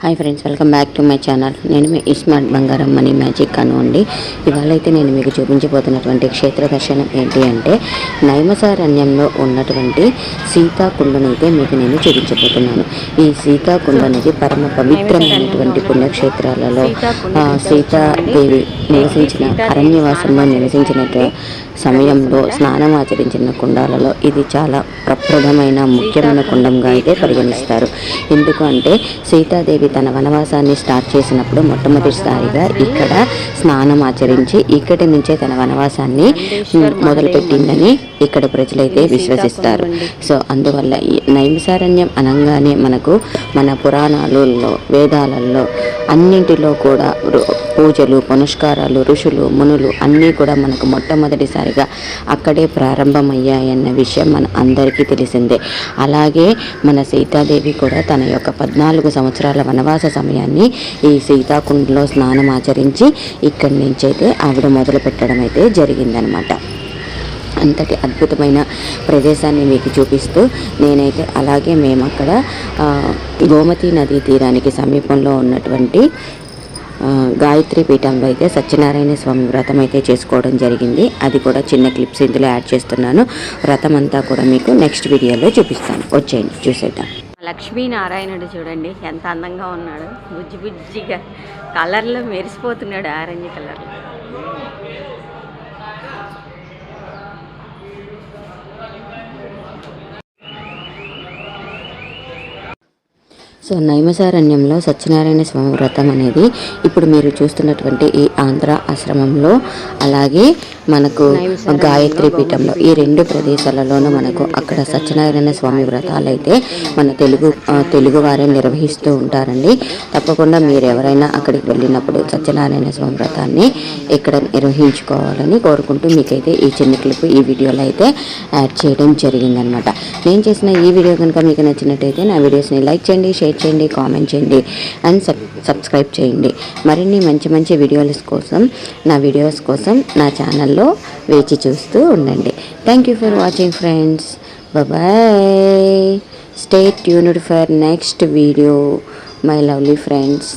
Hi friends, welcome back to my channel. నేను మీ smart బంగారం money magic కానివ్వండి. ఇవాళ అయితే నేను మీకు చూపించబోతున్నటువంటి క్షేత్ర దర్శనం ఏంటి అంటే నైమసారణ్యంలో ఉన్నటువంటి సీతాకుండను అయితే మీకు నేను చూపించబోతున్నాను. ఈ సీతాకుండ అనేది పరమ పవిత్రమైనటువంటి పుణ్యక్షేత్రాలలో సీతాదేవి నివసించిన అరణ్యవాసంలో నివసించినట్టు సమయంలో స్నానం ఆచరించిన కుండాలలో ఇది చాలా ప్రప్రదమైన ముఖ్యమైన కుండంగా అయితే పరిగణిస్తారు. ఎందుకంటే సీతాదేవి తన వనవాసాన్ని స్టార్ట్ చేసినప్పుడు మొట్టమొదటిసారిగా ఇక్కడ స్నానం ఆచరించి ఇక్కడి నుంచే తన వనవాసాన్ని మొదలుపెట్టిందని ఇక్కడ ప్రజలైతే విశ్వసిస్తారు. సో అందువల్ల ఈ నైమిసారణ్యం అనగానే మనకు మన పురాణాలలో వేదాలలో అన్నింటిలో కూడా పూజలు పునస్కారాలు ఋషులు మునులు అన్నీ కూడా మనకు మొట్టమొదటిసారిగా అక్కడే ప్రారంభమయ్యాయన్న విషయం మన అందరికీ తెలిసిందే. అలాగే మన సీతాదేవి కూడా తన యొక్క 14 సంవత్సరాల వనవాస సమయాన్ని ఈ సీతాకుండలో స్నానం ఆచరించి ఇక్కడి నుంచి అయితే ఆవిడ మొదలు పెట్టడం అయితే జరిగిందనమాట. అంతటి అద్భుతమైన ప్రదేశాన్ని మీకు చూపిస్తూ నేనైతే అలాగే మేము అక్కడ గోమతి నదీ తీరానికి సమీపంలో ఉన్నటువంటి గాయత్రి పీఠంలో అయితే సత్యనారాయణ స్వామి వ్రతం అయితే చేసుకోవడం జరిగింది. అది కూడా చిన్న క్లిప్స్ ఇందులో యాడ్ చేస్తున్నాను. వ్రతం అంతా కూడా మీకు నెక్స్ట్ వీడియోలో చూపిస్తాను. వచ్చేయండి చూసేద్దాం. లక్ష్మీనారాయణుడు చూడండి ఎంత అందంగా ఉన్నాడు. బుజ్జి బుజ్జిగా కలర్లో మెరిసిపోతున్నాడు, ఆరెంజ్ కలర్లో. సో నైమసారణ్యంలో సత్యనారాయణ స్వామి వ్రతం అనేది ఇప్పుడు మీరు చూస్తున్నటువంటి ఈ ఆంధ్ర ఆశ్రమంలో అలాగే మనకు గాయత్రి పీఠంలో ఈ 2 ప్రదేశాలలోనూ మనకు అక్కడ సత్యనారాయణ స్వామి వ్రతాలు అయితే మన తెలుగు వారే నిర్వహిస్తూ ఉంటారండి. తప్పకుండా మీరు ఎవరైనా అక్కడికి వెళ్ళినప్పుడు సత్యనారాయణ స్వామి వ్రతాన్ని ఇక్కడ నిర్వహించుకోవాలని కోరుకుంటూ మీకైతే ఈ చిన్న క్లిప్ ఈ వీడియోలో అయితే యాడ్ చేయడం జరిగిందనమాట. నేను చేసిన ఈ వీడియో కనుక మీకు నచ్చినట్టయితే నా వీడియోస్ని లైక్ చేయండి, షేర్ చేయండి, కామెంట్ చేయండి అండ్ సబ్స్క్రైబ్ చేయండి. మరిన్ని మంచి మంచి వీడియోస్ కోసం నా ఛానల్లో వేచి చూస్తూ ఉండండి. Thank you for watching friends. Bye. Stay tuned for next video my lovely friends.